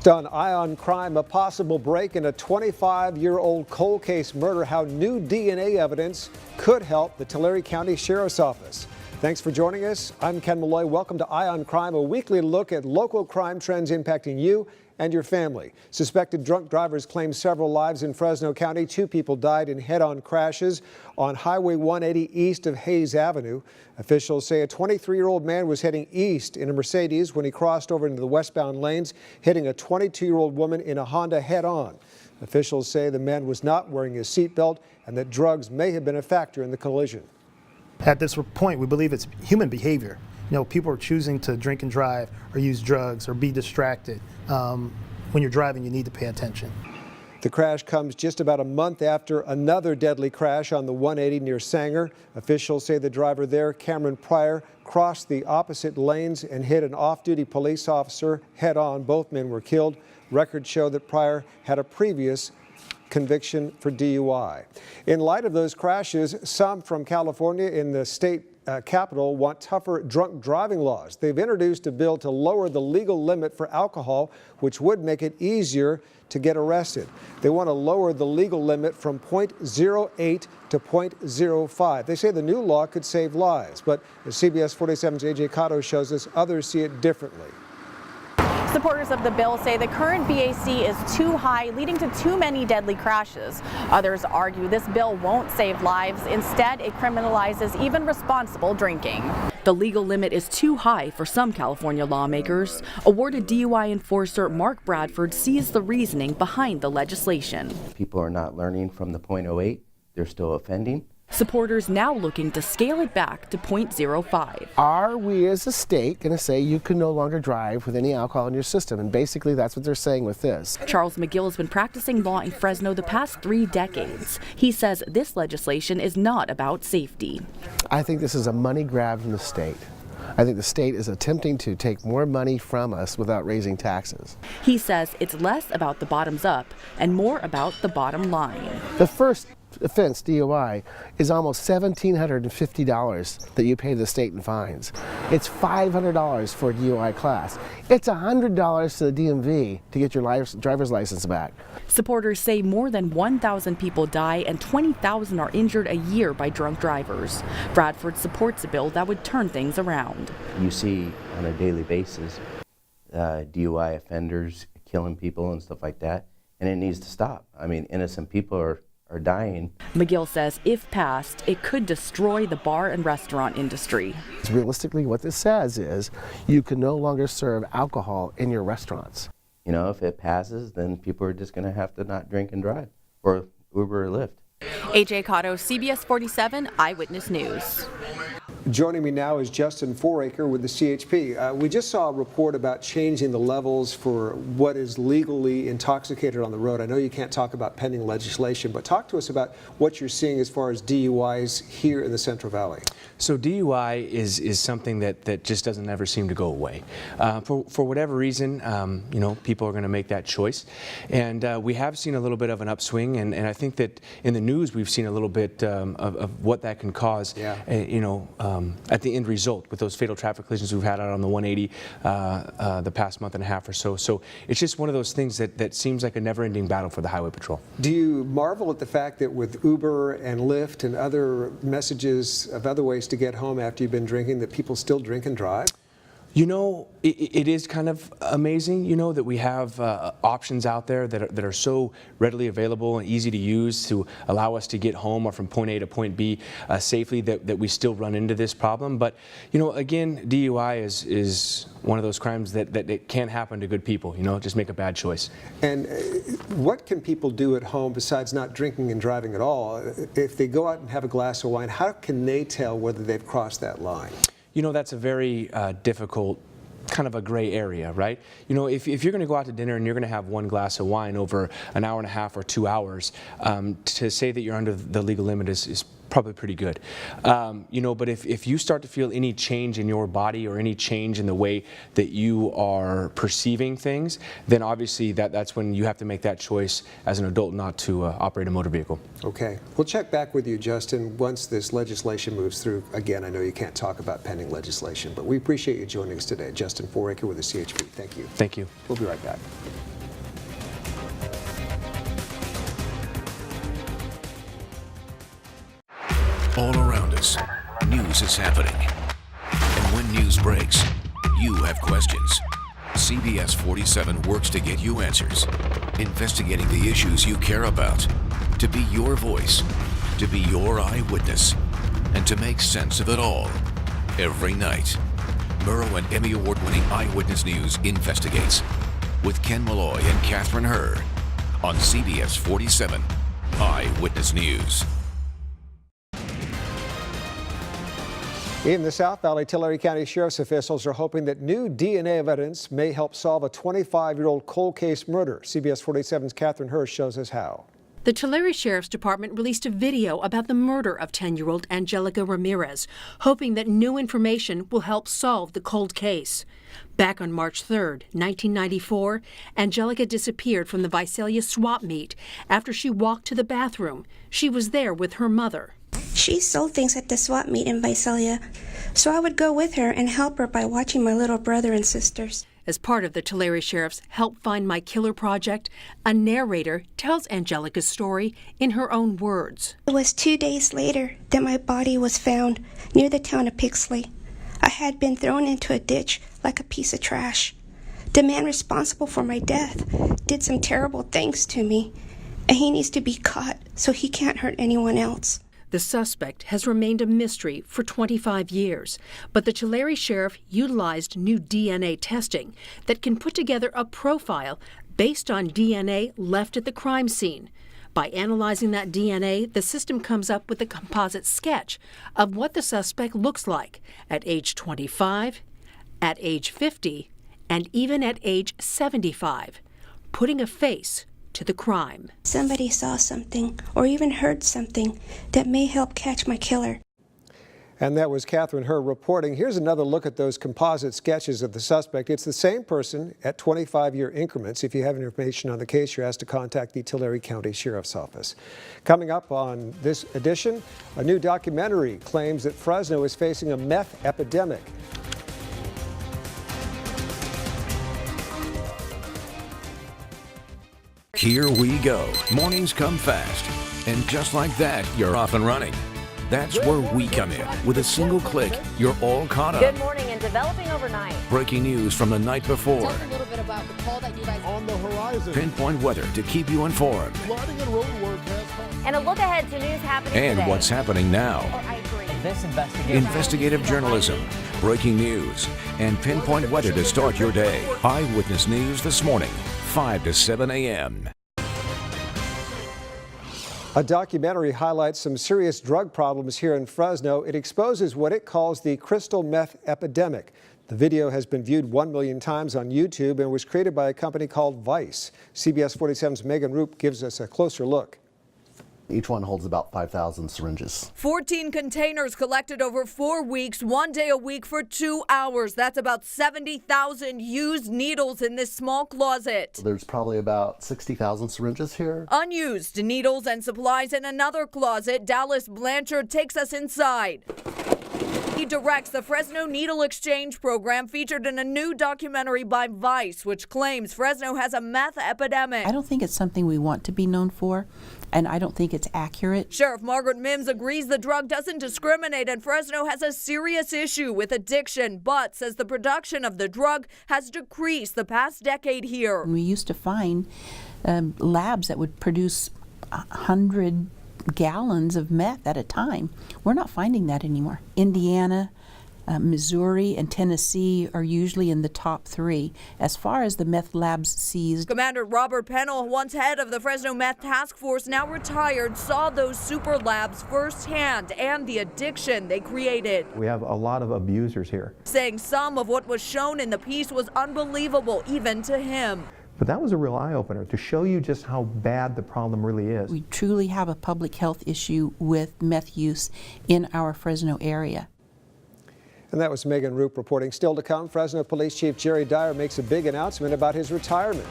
On Eye on Crime, a possible break in a 25-year-old cold case murder, how new DNA evidence could help the Tulare County Sheriff's Office. Thanks for joining us. I'm Ken Malloy. Welcome to Eye on Crime, a weekly look at local crime trends impacting you and your family. Suspected drunk drivers claimed several lives in Fresno County. 2 people died in head-on crashes on Highway 180 east of Hayes Avenue. Officials say a 23-year-old man was heading east in a Mercedes when he crossed over into the westbound lanes, hitting a 22-year-old woman in a Honda head-on. Officials say the man was not wearing his seatbelt and that drugs may have been a factor in the collision. At this point, we believe it's human behavior. People are choosing to drink and drive or use drugs or be distracted. When you're driving, you need to pay attention. The crash comes just about a month after another deadly crash on the 180 near Sanger. Officials say the driver there, Cameron Pryor, crossed the opposite lanes and hit an off-duty police officer head-on. Both men were killed. Records show that Pryor had a previous conviction for DUI. In light of those crashes, some from California in the state capital want tougher drunk driving laws. They've introduced a bill to lower the legal limit for alcohol, which would make it easier to get arrested. They want to lower the legal limit from 0.08 to 0.05. They say the new law could save lives, but as CBS 47's AJ Cotto shows us, others see it differently. Supporters of the bill say the current BAC is too high, leading to too many deadly crashes. Others argue this bill won't save lives. Instead, it criminalizes even responsible drinking. The legal limit is too high for some California lawmakers. Awarded DUI enforcer Mark Bradford sees the reasoning behind the legislation. People are not learning from the 0.08. They're still offending. Supporters now looking to scale it back to 0.05. Are we as a state going to say you can no longer drive with any alcohol in your system? And basically that's what they're saying with this. Charles McGill has been practicing law in Fresno the past 3 decades. He says this legislation is not about safety. I think this is a money grab from the state. I think the state is attempting to take more money from us without raising taxes. He says it's less about the bottoms up and more about the bottom line. The first offense, DUI, is almost $1,750 that you pay the state in fines. It's $500 for a DUI class. It's $100 to the DMV to get your driver's license back. Supporters say more than 1,000 people die and 20,000 are injured a year by drunk drivers. Bradford supports a bill that would turn things around. You see on a daily basis DUI offenders killing people and stuff like that, and it needs to stop. I mean, innocent people are dying. McGill says if passed, it could destroy the bar and restaurant industry. Realistically, what this says is you can no longer serve alcohol in your restaurants. If it passes, then people are just going to have to not drink and drive, or Uber or Lyft. AJ Cotto, CBS 47 Eyewitness News. Joining me now is Justin Foraker with the CHP. We just saw a report about changing the levels for what is legally intoxicated on the road. I know you can't talk about pending legislation, but talk to us about what you're seeing as far as DUIs here in the Central Valley. So DUI is something that just doesn't ever seem to go away. For whatever reason, people are going to make that choice. And we have seen a little bit of an upswing, and I think that in the news we've seen a little bit of what that can cause. Yeah. At the end result with those fatal traffic collisions we've had out on the 180 the past month and a half or so. So it's just one of those things that seems like a never-ending battle for the Highway Patrol. Do you marvel at the fact that with Uber and Lyft and other messages of other ways to get home after you've been drinking, that people still drink and drive? It is kind of amazing, that we have options out there that are so readily available and easy to use to allow us to get home or from point A to point B safely, that we still run into this problem. But, again, DUI is one of those crimes that it can't happen to good people, just make a bad choice. And what can people do at home besides not drinking and driving at all? If they go out and have a glass of wine, how can they tell whether they've crossed that line? That's a very difficult kind of a gray area, right? If you're going to go out to dinner and you're going to have one glass of wine over an hour and a half or 2 hours, to say that you're under the legal limit is probably pretty good. But if you start to feel any change in your body or any change in the way that you are perceiving things, then obviously that's when you have to make that choice as an adult not to operate a motor vehicle. Okay. We'll check back with you, Justin, once this legislation moves through. Again, I know you can't talk about pending legislation, but we appreciate you joining us today. Justin Foraker with the CHP. Thank you. Thank you. We'll be right back. office, news is happening. And when news breaks, you have questions. CBS 47 works to get you answers, investigating the issues you care about, to be your voice, to be your eyewitness, and to make sense of it all. Every night, Murrow and Emmy Award-winning Eyewitness News investigates with Ken Malloy and Catherine Herr on CBS 47 Eyewitness News. In the South Valley, Tulare County Sheriff's officials are hoping that new DNA evidence may help solve a 25-year-old cold case murder. CBS 47's Catherine Herr shows us how. The Tulare Sheriff's Department released a video about the murder of 10-year-old Angelica Ramirez, hoping that new information will help solve the cold case. Back on March 3rd, 1994, Angelica disappeared from the Visalia swap meet after she walked to the bathroom. She was there with her mother. She sold things at the swap meet in Visalia, so I would go with her and help her by watching my little brother and sisters. As part of the Tulare Sheriff's Help Find My Killer project, a narrator tells Angelica's story in her own words. It was 2 days later that my body was found near the town of Pixley. I had been thrown into a ditch like a piece of trash. The man responsible for my death did some terrible things to me, and he needs to be caught so he can't hurt anyone else. The suspect has remained a mystery for 25 years, but the Tulare Sheriff utilized new DNA testing that can put together a profile based on DNA left at the crime scene. By analyzing that DNA, the system comes up with a composite sketch of what the suspect looks like at age 25, at age 50, and even at age 75, putting a face to the crime. Somebody saw something or even heard something that may help catch my killer. And that was Catherine Herr reporting. Here's another look at those composite sketches of the suspect. It's the same person at 25-year increments. If you have information on the case, you're asked to contact the Tulare County Sheriff's Office. Coming up on this edition, a new documentary claims that Fresno is facing a meth epidemic. Here we go. Mornings come fast. And just like that, you're off and running. That's where we come in. With a single click, you're all caught up. Good morning and developing overnight. Breaking news from the night before. Tell us a little bit about the call that you guys on the horizon. Pinpoint weather to keep you informed. Flooding and road work has come. And a look ahead to news happening And today. what's happening now. I agree. This Investigative journalism, breaking news, and pinpoint weather to start your day. Eyewitness News this morning, 5 to 7 a.m. A documentary highlights some serious drug problems here in Fresno. It exposes what it calls the crystal meth epidemic. The video has been viewed 1 million times on YouTube and was created by a company called Vice. CBS 47's Megan Roop gives us a closer look. Each one holds about 5,000 syringes. 14 containers collected over 4 weeks, 1 day a week for 2 hours. That's about 70,000 used needles in this small closet. There's probably about 60,000 syringes here. Unused needles and supplies in another closet. Dallas Blanchard takes us inside. He directs the Fresno Needle Exchange program featured in a new documentary by Vice, which claims Fresno has a meth epidemic. I don't think it's something we want to be known for, and I don't think it's accurate. Sheriff Margaret Mims agrees the drug doesn't discriminate and Fresno has a serious issue with addiction, but says the production of the drug has decreased the past decade here. We used to find labs that would produce 100 gallons of meth at a time. We're not finding that anymore. Indiana, Missouri, and Tennessee are usually in the top 3 as far as the meth labs seized. Commander Robert Pennell, once head of the Fresno Meth Task Force, now retired, saw those super labs firsthand and the addiction they created. We have a lot of abusers here. Saying some of what was shown in the piece was unbelievable, even to him. But that was a real eye-opener to show you just how bad the problem really is. We truly have a public health issue with meth use in our Fresno area. And that was Megan Roop reporting. Still to come, Fresno Police Chief Jerry Dyer makes a big announcement about his retirement.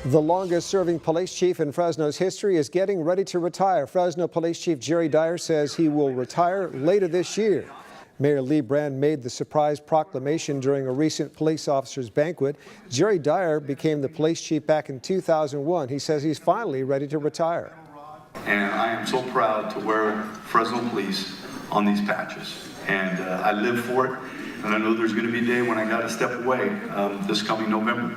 The longest-serving police chief in Fresno's history is getting ready to retire. Fresno Police Chief Jerry Dyer says he will retire later this year. Mayor Lee Brand made the surprise proclamation during a recent police officers' banquet. Jerry Dyer became the police chief back in 2001. He says he's finally ready to retire. And I am so proud to wear Fresno Police on these patches. And I live for it. And I know there's going to be a day when I got to step away this coming November.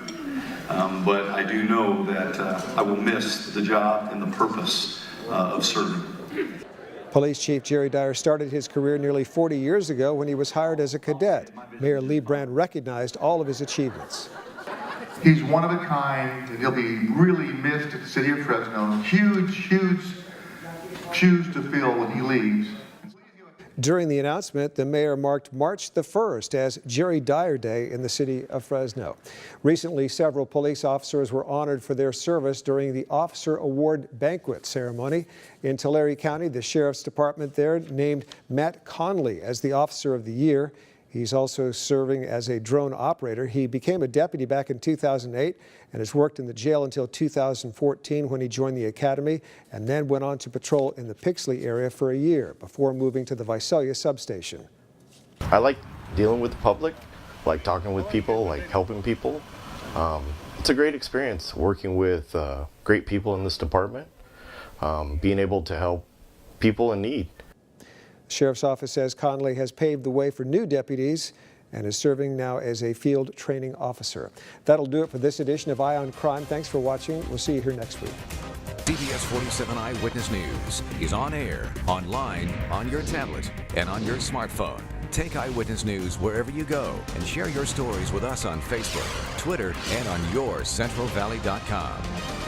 But I do know that I will miss the job and the purpose of serving. Police Chief Jerry Dyer started his career nearly 40 years ago when he was hired as a cadet. Mayor Lee Brand recognized all of his achievements. He's one of a kind, and he'll be really missed at the city of Fresno. Huge, huge shoes to fill when he leaves. During the announcement, the mayor marked March the 1st as Jerry Dyer Day in the city of Fresno. Recently, several police officers were honored for their service during the Officer Award Banquet ceremony. In Tulare County, the Sheriff's Department there named Matt Conley as the Officer of the Year. He's also serving as a drone operator. He became a deputy back in 2008 and has worked in the jail until 2014 when he joined the academy and then went on to patrol in the Pixley area for a year before moving to the Visalia substation. I like dealing with the public, like talking with people, like helping people. It's a great experience working with great people in this department, being able to help people in need. The Sheriff's Office says Conley has paved the way for new deputies and is serving now as a field training officer. That'll do it for this edition of Eye on Crime. Thanks for watching. We'll see you here next week. CBS 47 Eyewitness News is on air, online, on your tablet, and on your smartphone. Take Eyewitness News wherever you go and share your stories with us on Facebook, Twitter, and on yourcentralvalley.com.